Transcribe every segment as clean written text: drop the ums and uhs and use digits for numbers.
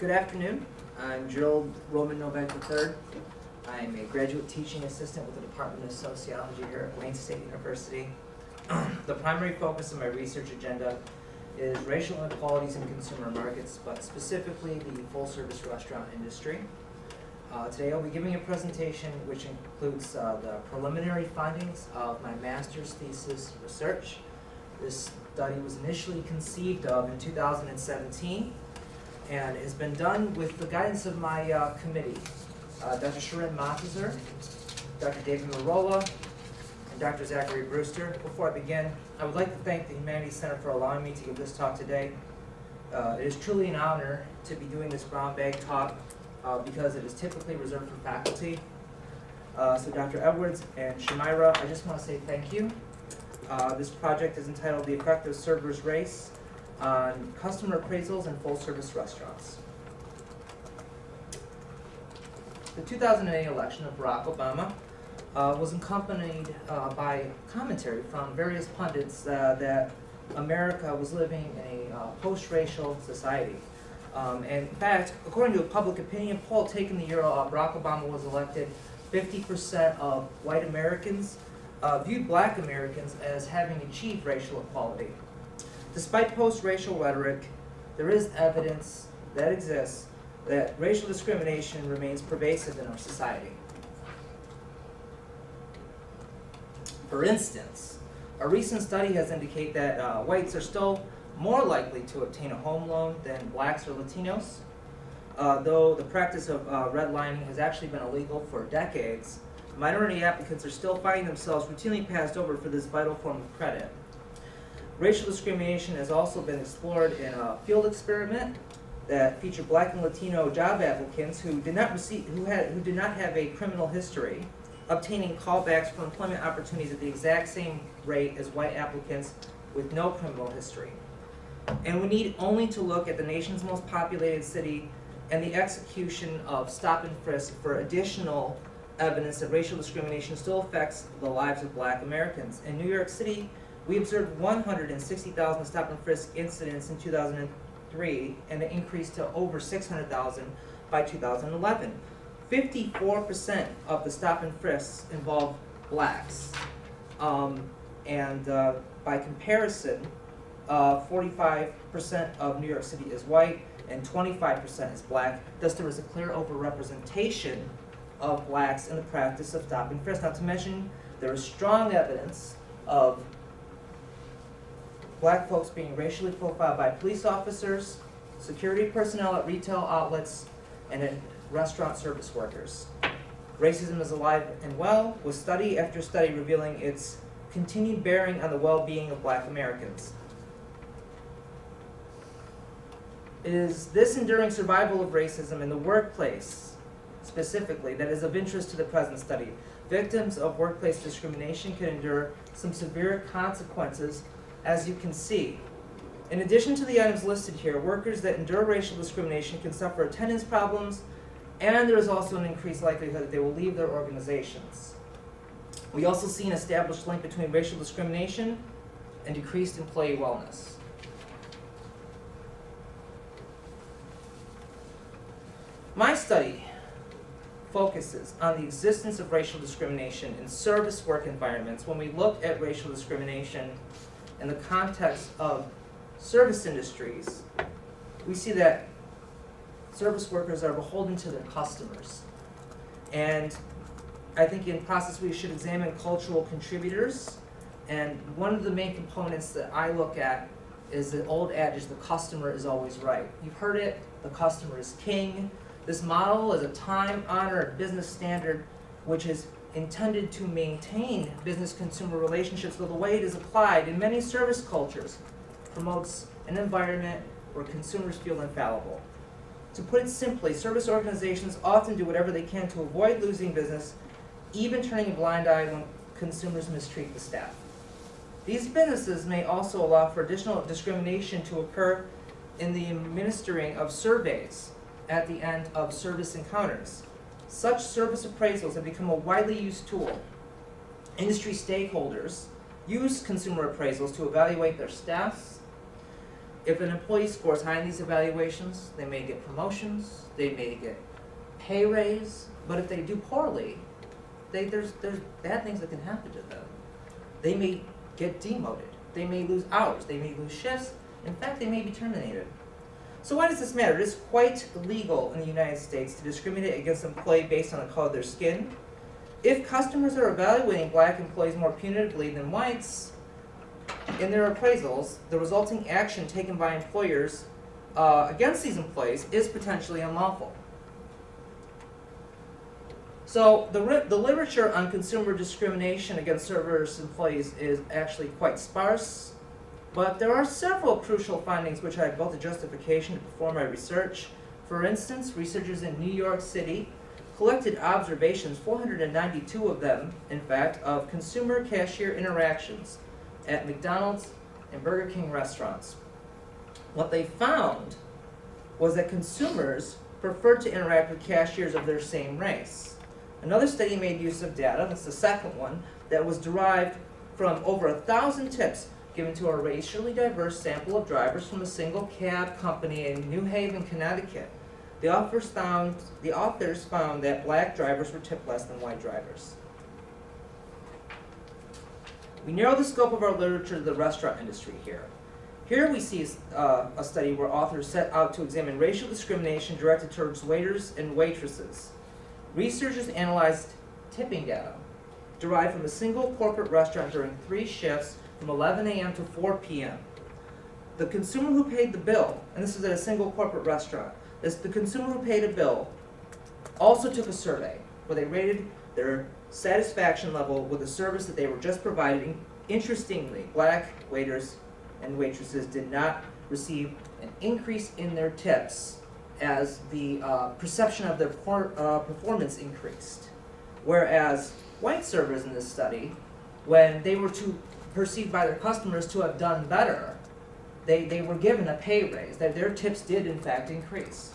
Good afternoon. I'm Gerald Roman Nowak III. I'm a graduate teaching assistant with the Department of Sociology here at Wayne State University. The primary focus of my research agenda is racial inequalities in consumer markets, but specifically the full-service restaurant industry. Today I'll be giving a presentation which includes the preliminary findings of my master's thesis research. This study was initially conceived of in 2017 and has been done with the guidance of my committee, Dr. Sharon Montezer, Dr. David Marola, and Dr. Zachary Brewster. Before I begin, I would like to thank the Humanities Center for allowing me to give this talk today. It is truly an honor to be doing this brown bag talk because it is typically reserved for faculty. So Dr. Edwards and Shamira, I just want to say thank you. This project is entitled The Effect of Server's Race on Customer Appraisals in Full-Service Restaurants. The 2008 election of Barack Obama was accompanied by commentary from various pundits that America was living in a post-racial society. And in fact, according to a public opinion poll taken the year Barack Obama was elected, 50% of white Americans viewed black Americans as having achieved racial equality. Despite post-racial rhetoric, there is evidence that exists that racial discrimination remains pervasive in our society. For instance, a recent study has indicated that whites are still more likely to obtain a home loan than blacks or Latinos. Though the practice of redlining has actually been illegal for decades, minority applicants are still finding themselves routinely passed over for this vital form of credit. Racial discrimination has also been explored in a field experiment that featured black and Latino job applicants who did not have a criminal history, obtaining callbacks for employment opportunities at the exact same rate as white applicants with no criminal history. And we need only to look at the nation's most populated city and the execution of stop and frisk for additional evidence that racial discrimination still affects the lives of black Americans. In New York City, we observed 160,000 stop and frisk incidents in 2003, and it increased to over 600,000 by 2011. 54% of the stop and frisks involved blacks. By comparison, 45% of New York City is white and 25% is black. Thus, there is a clear overrepresentation of blacks in the practice of stop and frisk. Not to mention, there is strong evidence of black folks being racially profiled by police officers, security personnel at retail outlets, and in restaurant service workers. Racism is alive and well, with study after study revealing its continued bearing on the well-being of black Americans. It is this enduring survival of racism in the workplace, specifically, that is of interest to the present study. Victims of workplace discrimination can endure some severe consequences, as you can see. In addition to the items listed here, workers that endure racial discrimination can suffer attendance problems, and there is also an increased likelihood that they will leave their organizations. We also see an established link between racial discrimination and decreased employee wellness. My study focuses on the existence of racial discrimination in service work environments. When we look at racial discrimination in the context of service industries, we see that service workers are beholden to their customers. And I think in process we should examine cultural contributors. And one of the main components that I look at is the old adage, the customer is always right. You've heard it, the customer is king. This model is a time-honored business standard which is intended to maintain business-consumer relationships, though the way it is applied in many service cultures promotes an environment where consumers feel infallible. To put it simply, service organizations often do whatever they can to avoid losing business, even turning a blind eye when consumers mistreat the staff. These businesses may also allow for additional discrimination to occur in the administering of surveys at the end of service encounters. Such service appraisals have become a widely used tool. Industry stakeholders use consumer appraisals to evaluate their staffs if an employee scores high in these evaluations, they may get promotions, they may get pay raise, but if they do poorly, there's bad things that can happen to them. They may get demoted, they may lose hours, they may lose shifts, in fact, they may be terminated. So why does this matter? It is quite illegal in the United States to discriminate against an employee based on the color of their skin. If customers are evaluating black employees more punitively than whites in their appraisals, the resulting action taken by employers against these employees is potentially unlawful. So the literature on consumer discrimination against service employees is actually quite sparse, but there are several crucial findings which have built a justification to perform my research. For instance, researchers in New York City collected observations, 492 of them, in fact, of consumer cashier interactions at McDonald's and Burger King restaurants. What they found was that consumers preferred to interact with cashiers of their same race. Another study made use of data, that's the second one, that was derived from over 1,000 tips given to a racially diverse sample of drivers from a single cab company in New Haven, Connecticut. The authors found that black drivers were tipped less than white drivers. We narrow the scope of our literature to the restaurant industry here. Here we see a study where authors set out to examine racial discrimination directed towards waiters and waitresses. Researchers analyzed tipping data derived from a single corporate restaurant during 3 shifts from 11 a.m. to 4 p.m. The consumer who paid the bill, and this is at a single corporate restaurant, the consumer who paid a bill also took a survey where they rated their satisfaction level with the service that they were just providing. Interestingly, black waiters and waitresses did not receive an increase in their tips as the perception of their performance increased. Whereas white servers in this study, when they were perceived by their customers to have done better, they were given a pay raise, that their tips did in fact increase.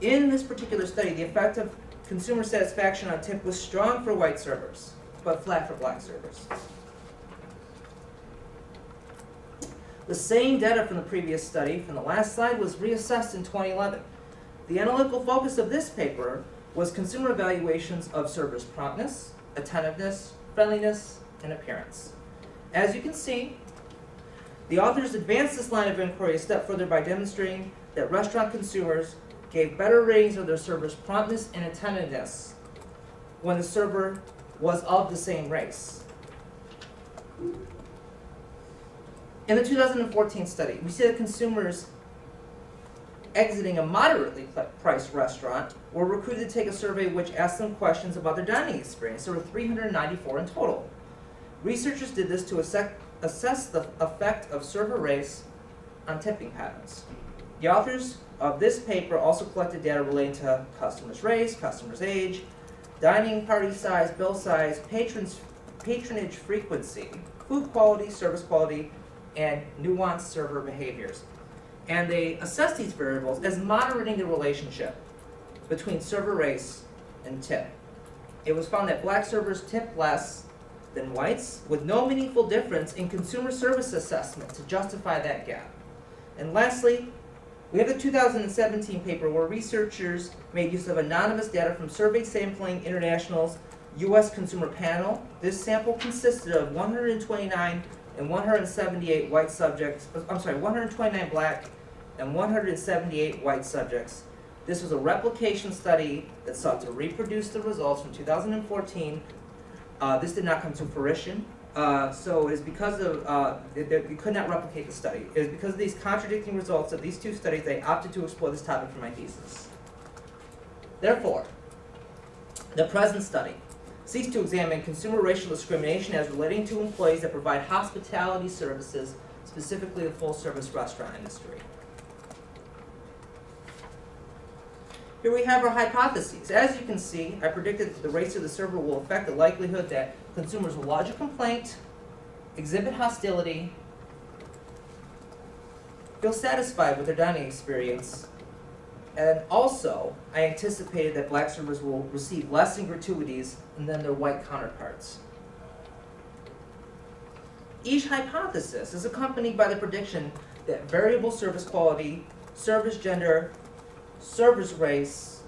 In this particular study, the effect of consumer satisfaction on tip was strong for white servers, but flat for black servers. The same data from the previous study, from the last slide, was reassessed in 2011. The analytical focus of this paper was consumer evaluations of servers' promptness, attentiveness, friendliness, and appearance. As you can see, the authors advanced this line of inquiry a step further by demonstrating that restaurant consumers gave better ratings of their server's promptness and attentiveness when the server was of the same race. In the 2014 study, we see that consumers exiting a moderately priced restaurant were recruited to take a survey which asked them questions about their dining experience. There were 394 in total. Researchers did this to assess the effect of server race on tipping patterns. The authors of this paper also collected data relating to customers' race, customers' age, dining party size, bill size, patronage frequency, food quality, service quality, and nuanced server behaviors. And they assessed these variables as moderating the relationship between server race and tip. It was found that black servers tip less than whites, with no meaningful difference in consumer service assessment to justify that gap. And lastly, we have the 2017 paper where researchers made use of anonymous data from Survey Sampling International's U.S. Consumer Panel. This sample consisted of 129 and 178 white subjects, 129 black and 178 white subjects. This was a replication study that sought to reproduce the results from 2014. This did not come to fruition. So it is because of, we could not replicate the study. It is because of these contradicting results of these 2 studies they opted to explore this topic for my thesis. Therefore, the present study seeks to examine consumer racial discrimination as relating to employees that provide hospitality services, specifically the full-service restaurant industry. Here we have our hypotheses. As you can see, I predicted that the race of the server will affect the likelihood that consumers will lodge a complaint, exhibit hostility, feel satisfied with their dining experience, and also I anticipated that black servers will receive less in gratuities than their white counterparts. Each hypothesis is accompanied by the prediction that variable service quality, service gender, service race,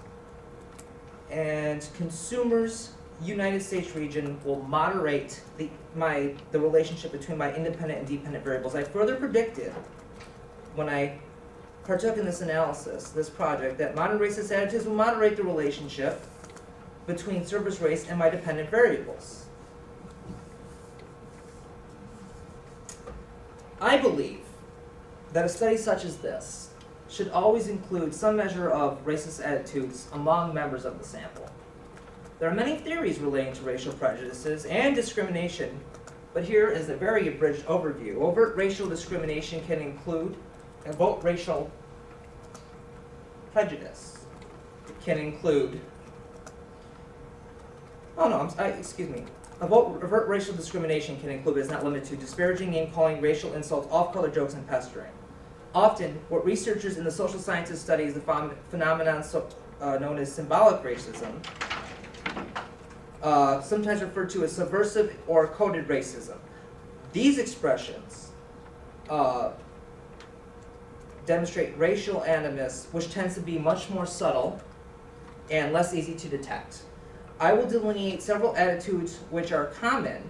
and consumers United States region will moderate the relationship between my independent and dependent variables. I further predicted when I partook in this analysis, this project, that modern racist attitudes will moderate the relationship between service race and my dependent variables. I believe that a study such as this should always include some measure of racist attitudes among members of the sample. There are many theories relating to racial prejudices and discrimination, but here is a very abridged overview. Overt racial discrimination can include overt racial prejudice. It can include, overt racial discrimination can include, but is not limited to, disparaging, name-calling, racial insults, off-color jokes, and pestering. Often, what researchers in the social sciences study is the phenomenon known as symbolic racism, sometimes referred to as subversive or coded racism. These expressions demonstrate racial animus, which tends to be much more subtle and less easy to detect. I will delineate several attitudes which are common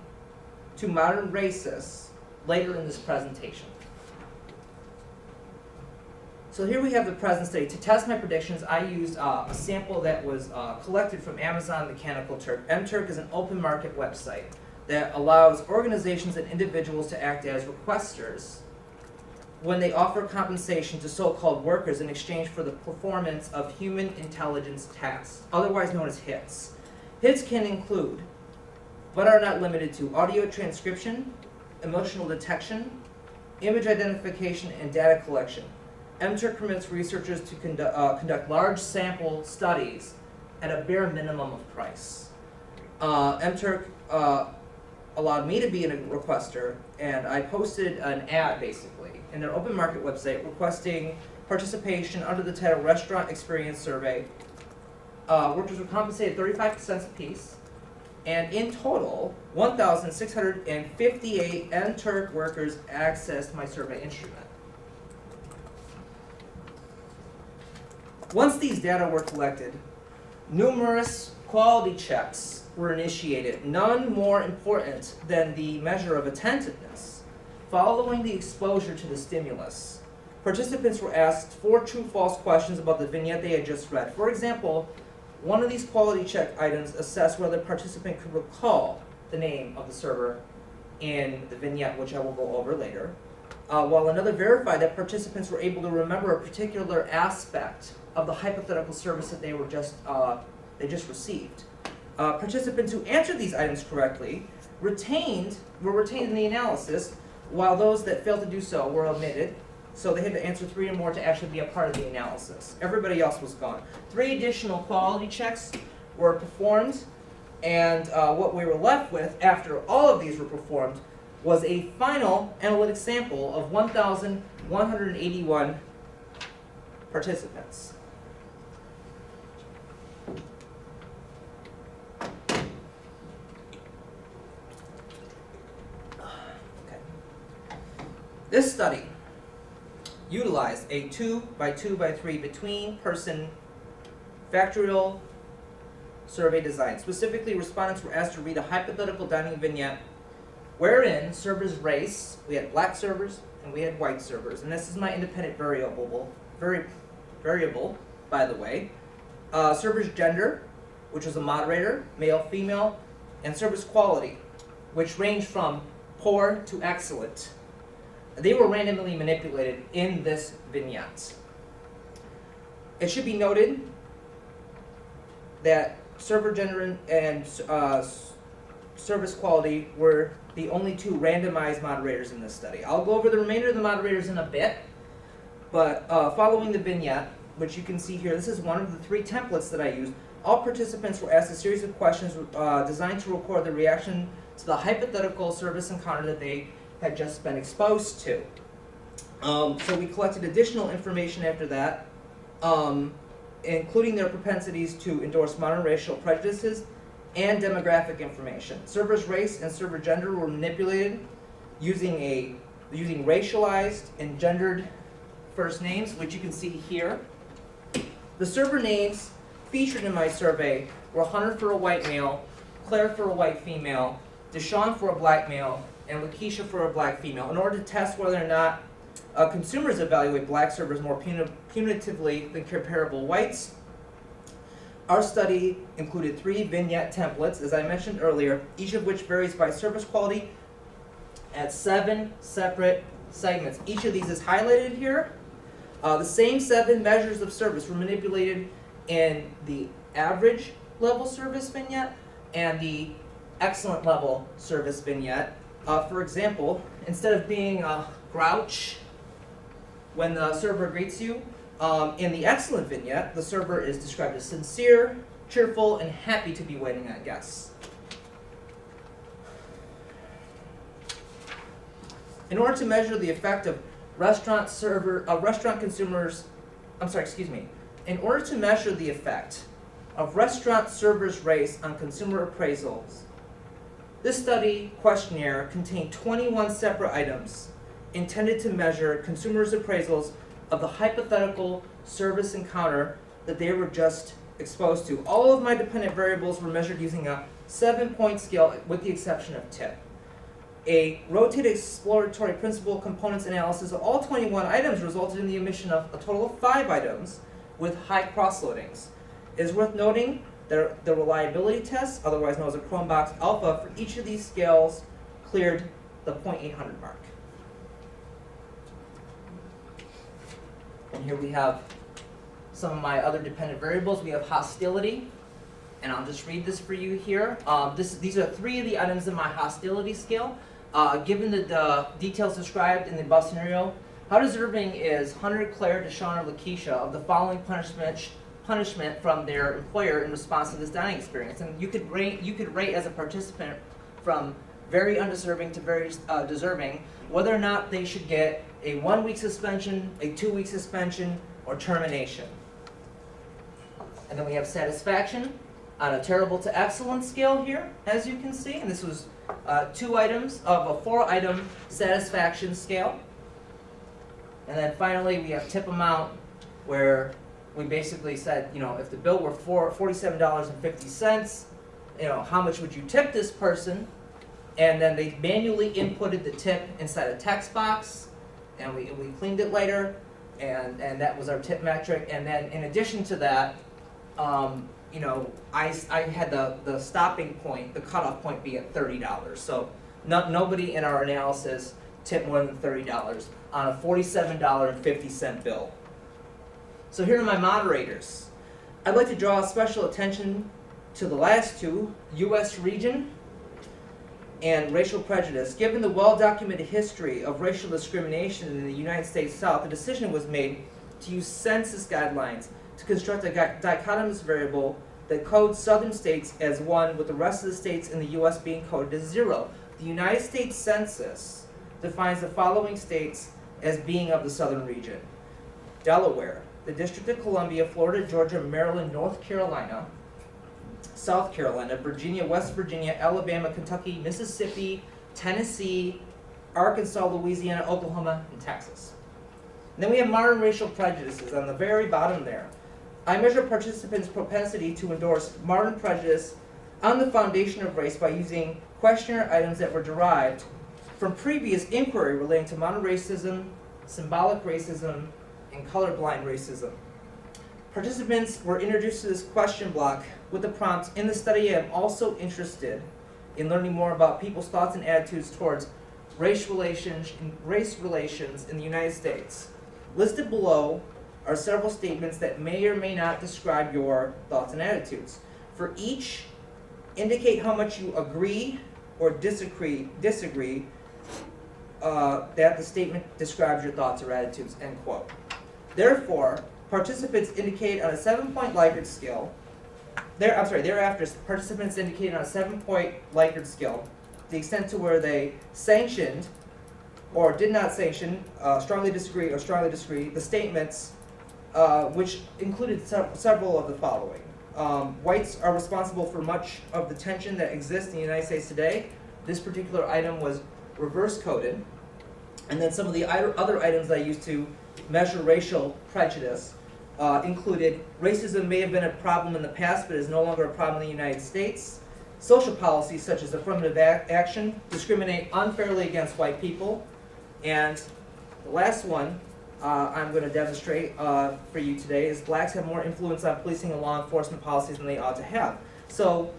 to modern racists later in this presentation. So here we have the present study. To test my predictions, I used a sample that was collected from Amazon Mechanical Turk. MTurk is an open market website that allows organizations and individuals to act as requesters when they offer compensation to so-called workers in exchange for the performance of human intelligence tasks, otherwise known as HITs. HITs can include, but are not limited to, audio transcription, emotional detection, image identification, and data collection. MTurk permits researchers to conduct large sample studies at a bare minimum of price. MTurk allowed me to be a requester, and I posted an ad, basically, in their open market website requesting participation under the title Restaurant Experience Survey. Workers were compensated 35 cents a piece, and in total, 1,658 MTurk workers accessed my survey instrument. Once these data were collected, numerous quality checks were initiated, none more important than the measure of attentiveness. Following the exposure to the stimulus, participants were asked 4 true-false questions about the vignette they had just read. For example, one of these quality check items assessed whether the participant could recall the name of the server in the vignette, which I will go over later, while another verified that participants were able to remember a particular aspect of the hypothetical service that they just received. Participants who answered these items correctly were retained in the analysis, while those that failed to do so were omitted. So they had to answer 3 or more to actually be a part of the analysis. Everybody else was gone. 3 additional quality checks were performed, and what we were left with after all of these were performed was a final analytic sample of 1,181 participants. This study utilized a 2x2x3 between-person factorial survey design. Specifically, respondents were asked to read a hypothetical dining vignette wherein servers' race, we had black servers and we had white servers, and this is my independent variable, by the way. Servers' gender, which was a moderator, male, female, and service quality, which ranged from poor to excellent. They were randomly manipulated in this vignette. It should be noted that server gender and service quality were the only 2 randomized moderators in this study. I'll go over the remainder of the moderators in a bit, but following the vignette, which you can see here, this is one of the 3 templates that I used. All participants were asked a series of questions designed to record their reaction to the hypothetical service encounter that they had just been exposed to. So we collected additional information after that, including their propensities to endorse modern racial prejudices and demographic information. Servers' race and server gender were manipulated using a They're using racialized and gendered first names, which you can see here. The server names featured in my survey were Hunter for a white male, Claire for a white female, Deshaun for a black male, and Lakeisha for a black female, in order to test whether or not consumers evaluate black servers more punitively than comparable whites. Our study included 3 vignette templates, as I mentioned earlier, each of which varies by service quality at 7 separate segments. Each of these is highlighted here. The same 7 measures of service were manipulated in the average level service vignette and the excellent level service vignette. For example, instead of being a grouch when the server greets you, in the excellent vignette, the server is described as sincere, cheerful, and happy to be waiting on guests. In order to measure the effect of in order to measure the effect of restaurant servers' race on consumer appraisals, this study questionnaire contained 21 separate items intended to measure consumers' appraisals of the hypothetical service encounter that they were just exposed to. All of my dependent variables were measured using a 7-point scale with the exception of tip. A rotated exploratory principal components analysis of all 21 items resulted in the omission of a total of 5 items with high cross-loadings. It is worth noting that the reliability test, otherwise known as a Chromebox alpha, for each of these scales cleared the 0.800 mark. And here we have some of my other dependent variables. We have hostility, and I'll just read this for you here. These are 3 of the items in my hostility scale. Given the details described in the above scenario, how deserving is Hunter, Claire, Deshaun, or Lakeisha of the following punishment from their employer in response to this dining experience? And you could rate as a participant from very undeserving to very deserving whether or not they should get a 1-week suspension, a 2-week suspension, or termination. And then we have satisfaction on a terrible to excellent scale here, as you can see. And this was 2 items of a 4-item satisfaction scale. And then finally, we have tip amount, where we basically said, if the bill were $47.50, how much would you tip this person? And then they manually inputted the tip inside a text box, and we cleaned it later, and that was our tip metric. And then in addition to that, I had the stopping point, the cutoff point be at $30. So nobody in our analysis tipped more than $30 on a $47.50 bill. So here are my moderators. I'd like to draw special attention to the last 2, U.S. region and racial prejudice. Given the well-documented history of racial discrimination in the United States South, a decision was made to use census guidelines to construct a dichotomous variable that codes southern states as 1, with the rest of the states in the U.S. being coded as 0. The United States Census defines the following states as being of the southern region: Delaware, the District of Columbia, Florida, Georgia, Maryland, North Carolina, South Carolina, Virginia, West Virginia, Alabama, Kentucky, Mississippi, Tennessee, Arkansas, Louisiana, Oklahoma, and Texas. And then we have modern racial prejudices on the very bottom there. I measure participants' propensity to endorse modern prejudice on the foundation of race by using questionnaire items that were derived from previous inquiry relating to modern racism, symbolic racism, and colorblind racism. Participants were introduced to this question block with the prompt, in the study I am also interested in learning more about people's thoughts and attitudes towards race relations in the United States. Listed below are several statements that may or may not describe your thoughts and attitudes. For each, indicate how much you agree or disagree that the statement describes your thoughts or attitudes, end quote. Therefore, participants indicate on a 7-point Likert scale, thereafter, participants indicate on a 7-point Likert scale the extent to where they sanctioned or did not sanction, strongly disagree or strongly disagree, the statements which included several of the following. Whites are responsible for much of the tension that exists in the United States today. This particular item was reverse coded. And then some of the other items I used to measure racial prejudice included racism may have been a problem in the past but is no longer a problem in the United States. Social policies such as affirmative action discriminate unfairly against white people. And the last one I'm going to demonstrate for you today is blacks have more influence on policing and law enforcement policies than they ought to have. So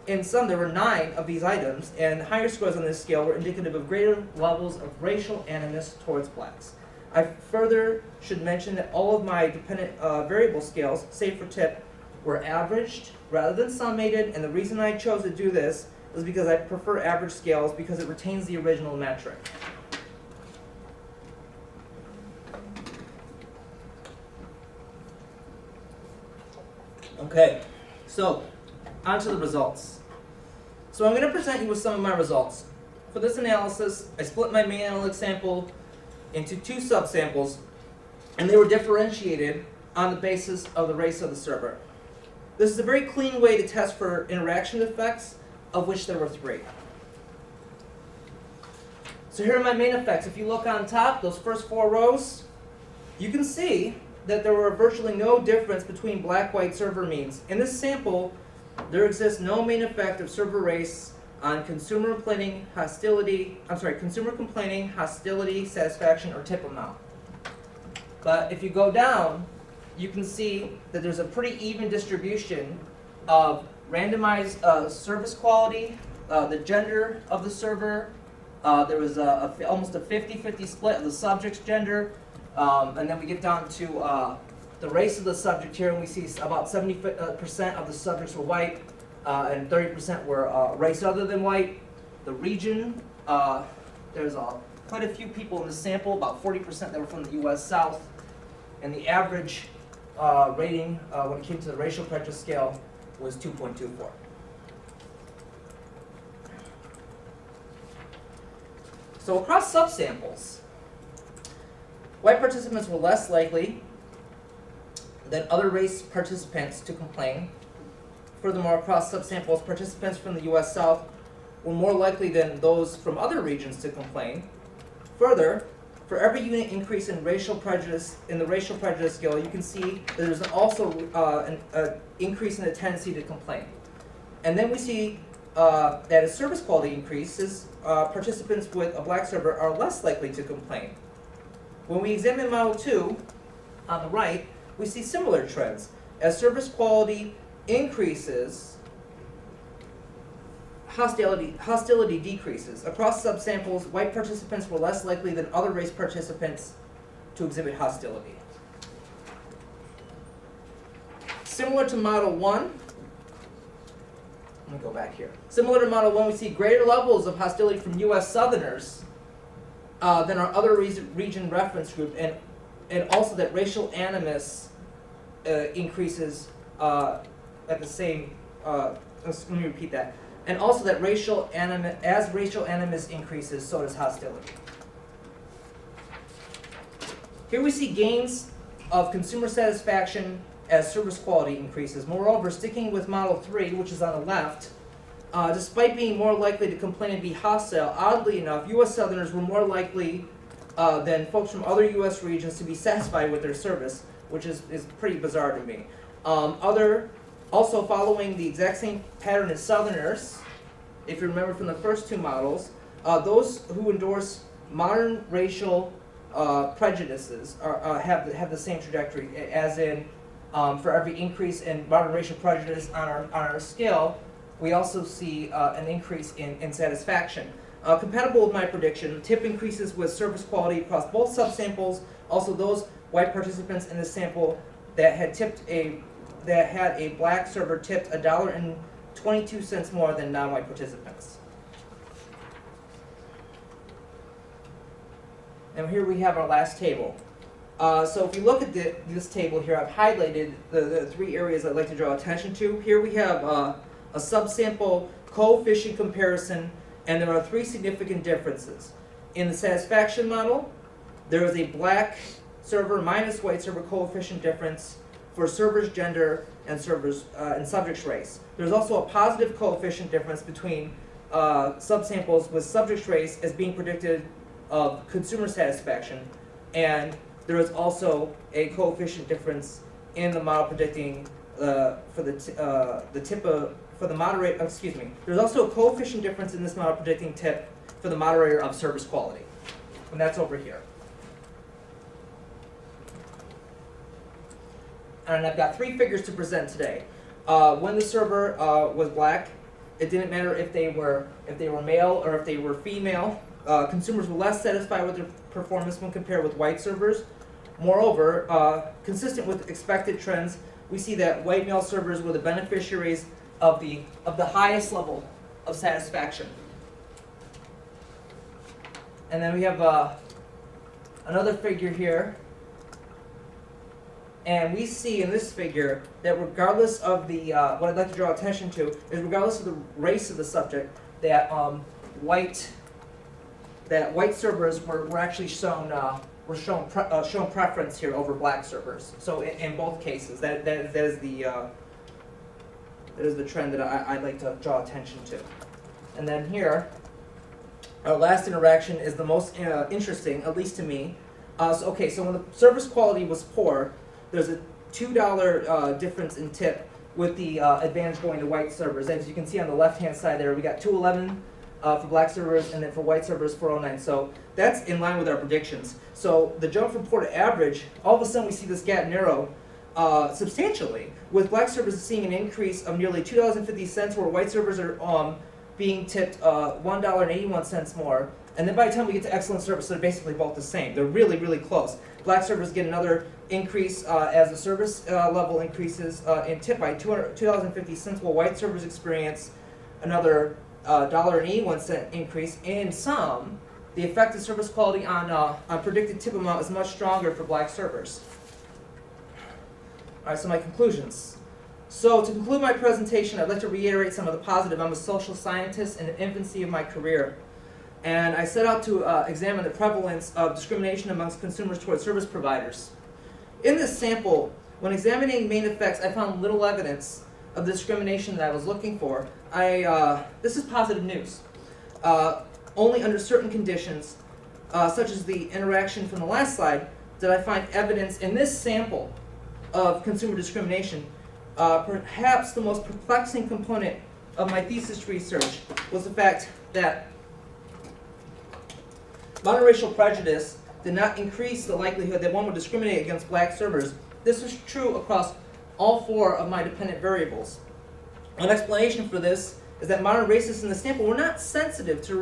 in sum, there were 9 of these items, and higher scores on this scale were indicative of greater levels of racial animus towards blacks. I further should mention that all of my dependent variable scales, save for tip, were averaged rather than summated, and the reason I chose to do this is because I prefer average scales because it retains the original metric. Okay, so on to the results. So I'm going to present you with some of my results. For this analysis, I split my main analytic sample into 2 subsamples, and they were differentiated on the basis of the race of the server. This is a very clean way to test for interaction effects, of which there were 3. So here are my main effects. If you look on top, those first 4 rows, you can see that there were virtually no difference between black-white server means. In this sample, there exists no main effect of server race on consumer complaining, hostility, satisfaction, or tip amount. But if you go down, you can see that there's a pretty even distribution of randomized service quality, the gender of the server. There was almost a 50-50 split of the subject's gender. And then we get down to the race of the subject here, and we see about 70% of the subjects were white, and 30% were race other than white. The region, there's quite a few people in the sample, about 40% that were from the U.S. South, and the average rating when it came to the racial prejudice scale was 2.24. So across subsamples, white participants were less likely than other race participants to complain. Furthermore, across subsamples, participants from the U.S. South were more likely than those from other regions to complain. Further, for every unit increase in racial prejudice in the racial prejudice scale, you can see that there's also an increase in the tendency to complain. And then we see that as service quality increases, participants with a black server are less likely to complain. When we examine Model 2, on the right, we see similar trends. As service quality increases, hostility decreases. Across subsamples, white participants were less likely than other race participants to exhibit hostility. Similar to Model 1, let me go back here. Similar to Model 1, we see greater levels of hostility from U.S. Southerners than our other region reference group, and also that racial animus increases at the same, let me repeat that, and also that as racial animus increases, so does hostility. Here we see gains of consumer satisfaction as service quality increases. Moreover, sticking with Model 3, which is on the left, despite being more likely to complain and be hostile, oddly enough, U.S. Southerners were more likely than folks from other U.S. regions to be satisfied with their service, which is pretty bizarre to me. Also following the exact same pattern as Southerners, if you remember from the first 2 models, those who endorse modern racial prejudices have the same trajectory, as in for every increase in modern racial prejudice on our scale, we also see an increase in satisfaction. Compatible with my prediction, tip increases with service quality across both subsamples. Also, those white participants in this sample that had a black server tipped $1.22 more than non-white participants. And here we have our last table. So if you look at this table here, I've highlighted the 3 areas I'd like to draw attention to. Here we have a subsample coefficient comparison, and there are 3 significant differences. In the satisfaction model, there is a black server minus white server coefficient difference for server's gender and subject's race. There's also a positive coefficient difference between subsamples with subject's race as being predicted of consumer satisfaction, and there is also a coefficient difference in the model predicting There's also a coefficient difference in this model predicting tip for the moderator of service quality, and that's over here. And I've got three figures to present today. When the server was black, it didn't matter if they were male or if they were female. Consumers were less satisfied with their performance when compared with white servers. Moreover, consistent with expected trends, we see that white male servers were the beneficiaries of the highest level of satisfaction. And then we have another figure here. And we see in this figure that regardless of the, what I'd like to draw attention to is regardless of the race of the subject, that white servers were actually shown preference here over black servers. So in both cases, that is the trend that I'd like to draw attention to. And then here, our last interaction is the most interesting, at least to me. So when the service quality was poor, there's a $2 difference in tip with the advantage going to white servers. As you can see on the left-hand side there, we got $2.11 for black servers, and then for white servers, $4.09. So that's in line with our predictions. So the jump from poor to average, all of a sudden we see this gap narrow substantially, with black servers seeing an increase of nearly $2.50, where white servers are being tipped $1.81 more. And then by the time we get to excellent service, they're basically both the same. They're really, really close. Black servers get another increase as the service level increases in tip by $2.50, while white servers experience another $1.81 increase. In sum, the effect of service quality on predicted tip amount is much stronger for black servers. All right, so my conclusions. So to conclude my presentation, I'd like to reiterate some of the positive. I'm a social scientist in the infancy of my career. And I set out to examine the prevalence of discrimination amongst consumers towards service providers. In this sample, when examining main effects, I found little evidence of the discrimination that I was looking for. This is positive news. Only under certain conditions, such as the interaction from the last slide, did I find evidence in this sample of consumer discrimination. Perhaps the most perplexing component of my thesis research was the fact that monoracial prejudice did not increase the likelihood that one would discriminate against black servers. This was true across all four of my dependent variables. An explanation for this is that modern racists in the sample were not sensitive to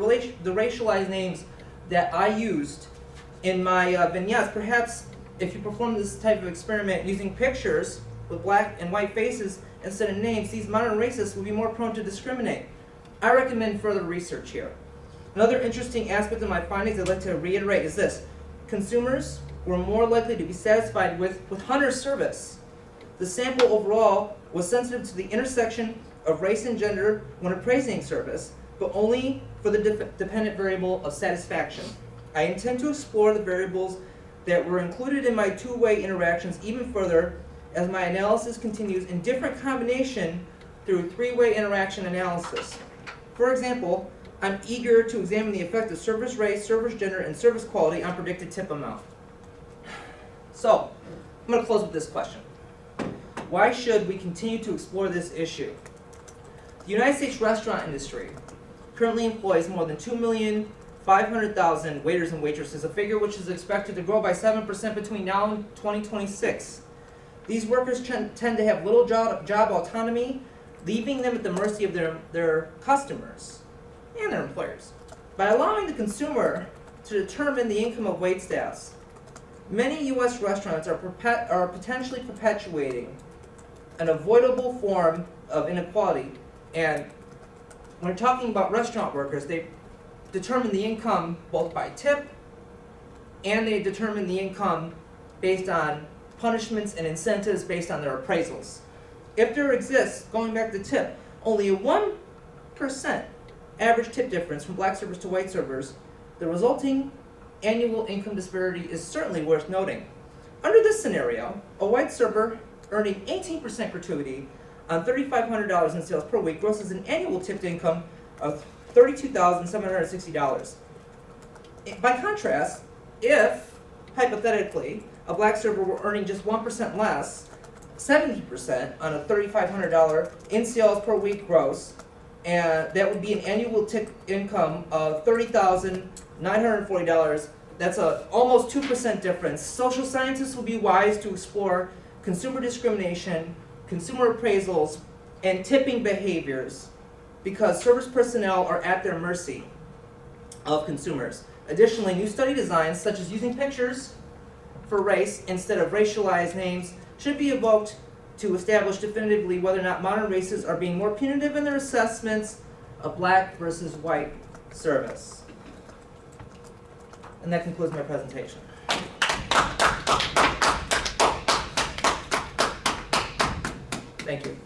the racialized names that I used in my vignettes. Perhaps if you perform this type of experiment using pictures with black and white faces instead of names, these modern racists would be more prone to discriminate. I recommend further research here. Another interesting aspect of my findings I'd like to reiterate is this. Consumers were more likely to be satisfied with Hunter's service. The sample overall was sensitive to the intersection of race and gender when appraising service, but only for the dependent variable of satisfaction. I intend to explore the variables that were included in my two-way interactions even further as my analysis continues in different combination through three-way interaction analysis. For example, I'm eager to examine the effect of service race, service gender, and service quality on predicted tip amount. So, I'm going to close with this question. Why should we continue to explore this issue? The United States restaurant industry currently employs more than 2,500,000 waiters and waitresses, a figure which is expected to grow by 7% between now and 2026. These workers tend to have little job autonomy, leaving them at the mercy of their customers and their employers. By allowing the consumer to determine the income of waitstaffs, many U.S. restaurants are potentially perpetuating an avoidable form of inequality. And when we're talking about restaurant workers, they determine the income both by tip, and they determine the income based on punishments and incentives based on their appraisals. If there exists, going back to tip, only a 1% average tip difference from black servers to white servers, the resulting annual income disparity is certainly worth noting. Under this scenario, a white server earning 18% gratuity on $3,500 in sales per week grosses an annual tipped income of $32,760. By contrast, if, hypothetically, a black server were earning just 1% less, 70% on a $3,500 in sales per week gross, and that would be an annual income of $30,940. That's a almost 2% difference. Social scientists will be wise to explore consumer discrimination, consumer appraisals, and tipping behaviors because service personnel are at their mercy of consumers. Additionally, new study designs, such as using pictures for race instead of racialized names, should be evoked to establish definitively whether or not modern races are being more punitive in their assessments of black versus white service. And that concludes my presentation. Thank you.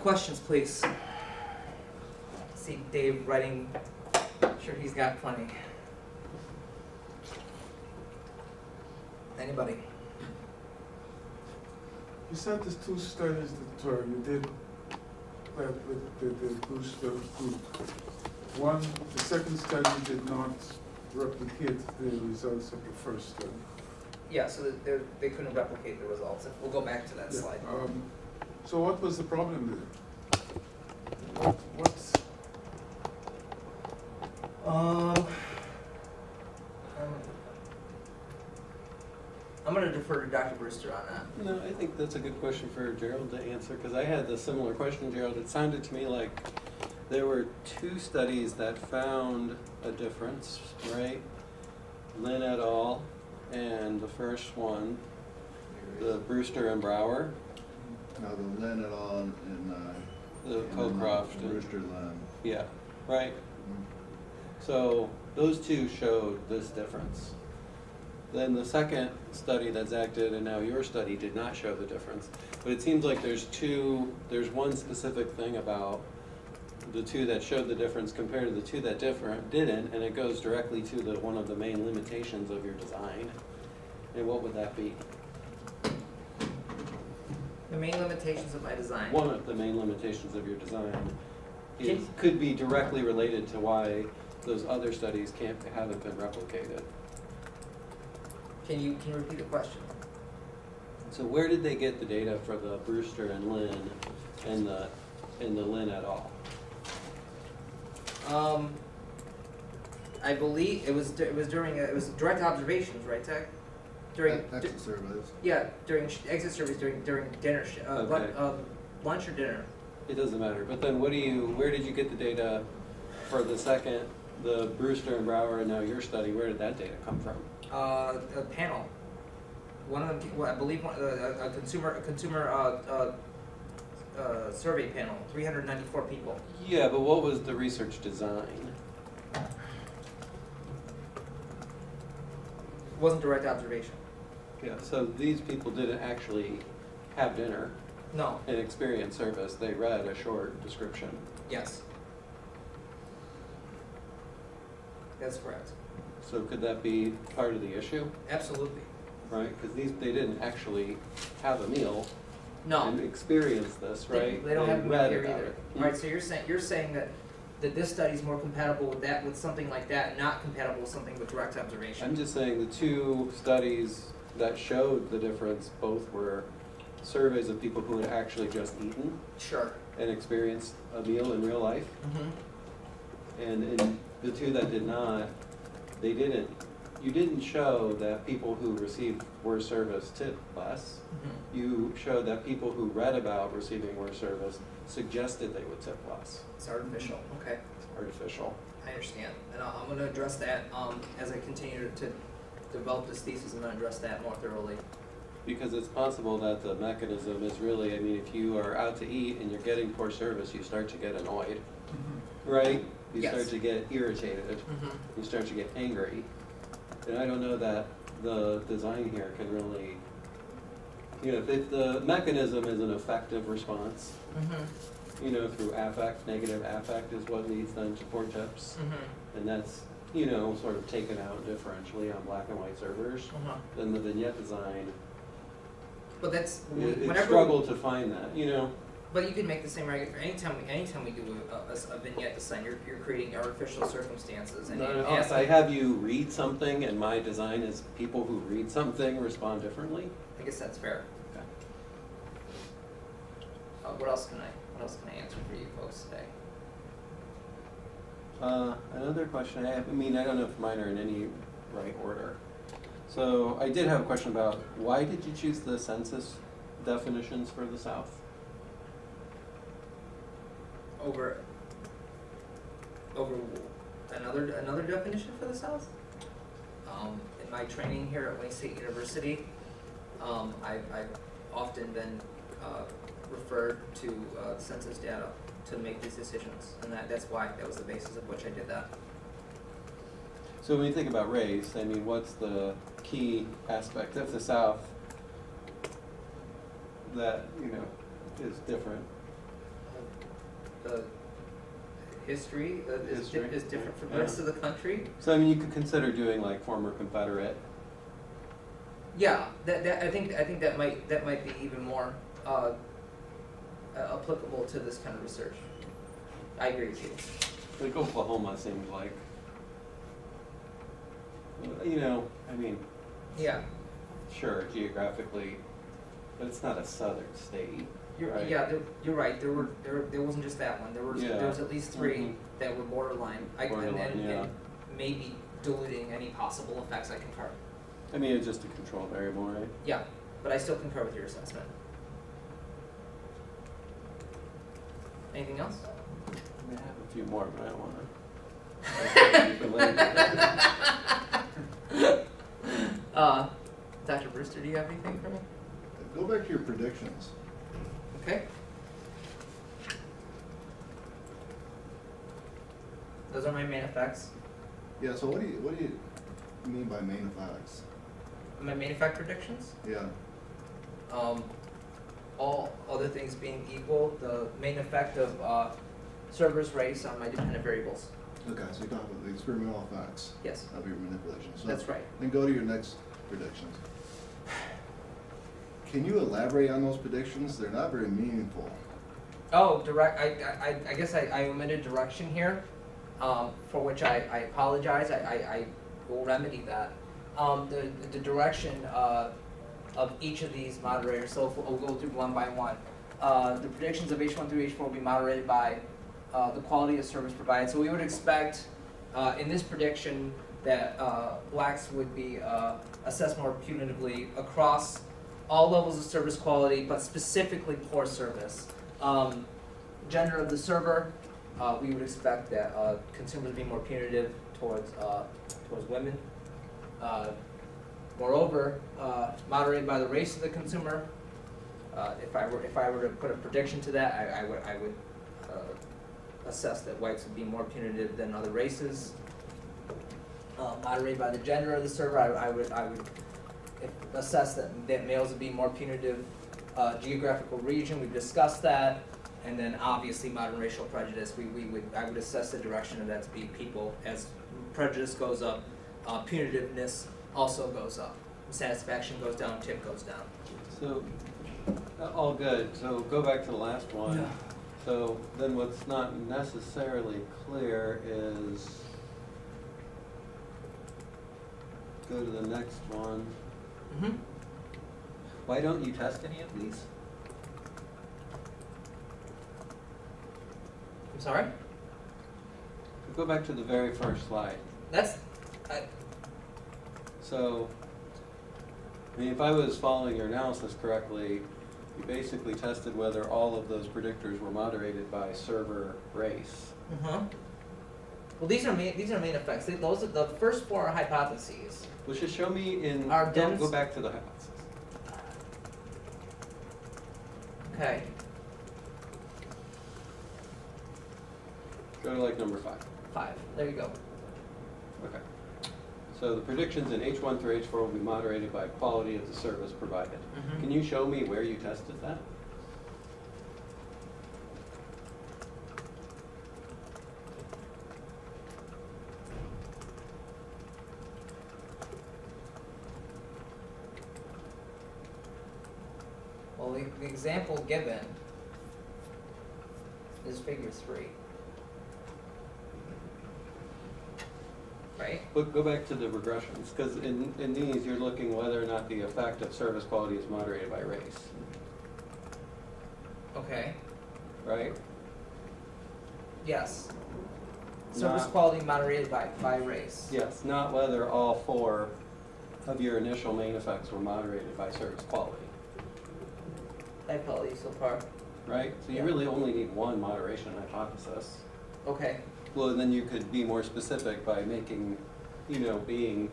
Questions, please. See Dave writing. I'm sure he's got plenty. Anybody? You said there's two studies that you did with the Brewster group. One, the second study did not replicate the results of the first study. Yeah, so they couldn't replicate the results. We'll go back to that slide. So what was the problem there? What's I'm going to defer to Dr. Brewster on that. No, I think that's a good question for Gerald to answer, because I had the similar question, Gerald. It sounded to me like there were two studies that found a difference, right? Lynn et al. And the first one, the Brewster and Brower. No, the Lynn et al. And The Cocroft. and Brewster Lynn. Yeah, right. So those two showed this difference. Then the second study that Zach did and now your study did not show the difference. But it seems like there's one specific thing about the two that showed the difference compared to the two that didn't, and it goes directly to one of the main limitations of your design. And what would that be? The main limitations of my design. One of the main limitations of your design could be directly related to why those other studies haven't been replicated. Can you repeat the question? So where did they get the data for the Brewster and Lynn and the Lynn et al.? I believe it was direct observations, right, Tech? Exit surveys. Yeah, during exit surveys during dinner, Okay. lunch or dinner. It doesn't matter. But then where did you get the data for the Brewster and Brower and now your study? Where did that data come from? A panel. One of them, I believe, a consumer survey panel. 394 people. Yeah, but what was the research design? It wasn't direct observation. Yeah, so these people didn't actually have dinner No. and experience service. They read a short description. Yes. That's correct. So could that be part of the issue? Absolutely. Right, because they didn't actually have a meal No. and experience this, right? They don't have a read here about either. it. Right. So you're saying that this study is more compatible with something like that, and not compatible with something with direct observation. I'm just saying the two studies that showed the difference both were surveys of people who had actually just eaten Sure. and experienced a meal in real life, Mm-hmm. and in the two that did not, you didn't show that people who received worse service tipped less. Mm-hmm. You showed that people who read about receiving worse service suggested they would tip less. It's artificial. Okay. It's artificial. I understand, and I'm going to address that as I continue to develop this thesis. I'm going to address that more thoroughly. Because it's possible that the mechanism is really, I mean, if you are out to eat and you're getting poor service, you start to get annoyed, right? You Yes. start to get irritated, Mm-hmm. you start to get angry. And I don't know that the design here can really, if the mechanism is an effective response, Mm-hmm. Through affect, negative affect is what leads them to poor tips. Mm-hmm. And that's, sort of taken out differentially on black and white servers. Uh-huh. Then the vignette design, But that's it whenever struggled to find that, But you can make the same argument for anytime we do a vignette design, you're creating artificial circumstances. And No, you if I have you read something and my design is people who read something respond differently. I guess that's fair. Okay. What else can I answer for you folks today? Another question I have, I mean, I don't know if mine are in any right order. So I did have a question about why did you choose the census definitions for the South? Over another definition for the South? In my training here at Wayne State University, I've often been referred to census data to make these decisions, and that was the basis of which I did that. So when you think about race, I mean, what's the key aspect of the South that, you know, is different? The history is different from the Yeah. rest of the country. So I mean, you could consider doing like former Confederate. Yeah, I think that might be even more applicable to this kind of research. I agree with you. Like Oklahoma seems like, you know, I mean, Yeah, sure, geographically, but it's not a southern state. you're Right. you're right. There wasn't just that one. There was at least three Mhm. that were borderline. Borderline, And maybe diluting any possible effects. I concur. I mean, it's just a control variable, right? Yeah, but I still concur with your assessment. Anything else? I mean, I have a few more, but I don't want to. Dr. Brewster, do you have anything for me? Go back to your predictions. Okay. Those are my main effects. Yeah, so what do you mean by main effects? My main effect predictions. Yeah. All other things being equal, the main effect of server's race on my dependent variables. Okay, so you're talking about the experimental effects Yes, of your manipulation. So that's right. Then go to your next predictions. Can you elaborate on those predictions? They're not very meaningful. Oh, I guess I omitted direction here, for which I apologize. I will remedy that. The direction of each of these moderators, so we'll go through one by one. The predictions of H1 through H4 will be moderated by the quality of service provided. So we would expect in this prediction that blacks would be assessed more punitively across all levels of service quality, but specifically poor service. Gender of the server, we would expect that consumers would be more punitive towards women. Moreover, moderated by the race of the consumer. If I were to put a prediction to that, I would assess that whites would be more punitive than other races. Moderated by the gender of the server, I would assess that males would be more punitive. Geographical region, we've discussed that, and then obviously modern racial prejudice. I would assess the direction of that to be people. As prejudice goes up, punitiveness also goes up. Satisfaction goes down, tip goes down. So, all good. So go back to the last one. Yeah. So then what's not necessarily clear is, go to the next one. Mm-hmm. Why don't you test any of these? I'm sorry? Go back to the very first slide. So, I mean, if I was following your analysis correctly, you basically tested whether all of those predictors were moderated by server race. Uh-huh. Well, these are main effects. Those are the first four are hypotheses. Well, just show me in, Our don't dems- go back to the hypothesis. Okay. Go to like number 5. 5. There you go. Okay. So the predictions in H1 through H4 will be moderated by quality of the service provided. Mhm. Can you show me where you tested that? Well, the example given is figure 3. Right? But go back to the regressions, because in these, you're looking whether or not the effect of service quality is moderated by race, Okay, right? yes. Service Not- quality moderated by race. Yes, not whether all 4 of your initial main effects were moderated by service quality, I follow you so far. right? So you Yeah. really only need one moderation hypothesis. Okay, Well, then you could be more specific by making, being,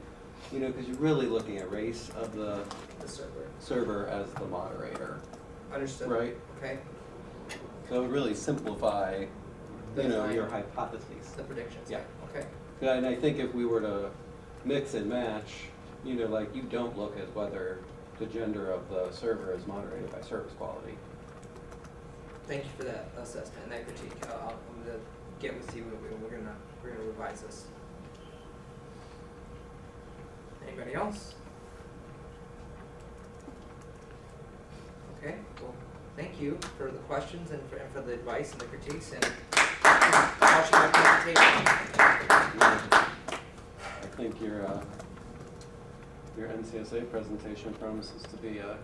because you're really looking at race of the the server. server as the moderator, Understood. right? Okay, So it would really simplify, The your design. hypotheses. the predictions. Yeah. Okay, Yeah, and I think if we were to mix and match, like you don't look at whether the gender of the server is moderated by service quality. thank you for that assessment and that critique. I'm gonna get with you, we're gonna revise this. Anybody else? Okay, well, thank you for the questions and for the advice and the critiques and watching my presentation. I think your NCSA presentation promises to be a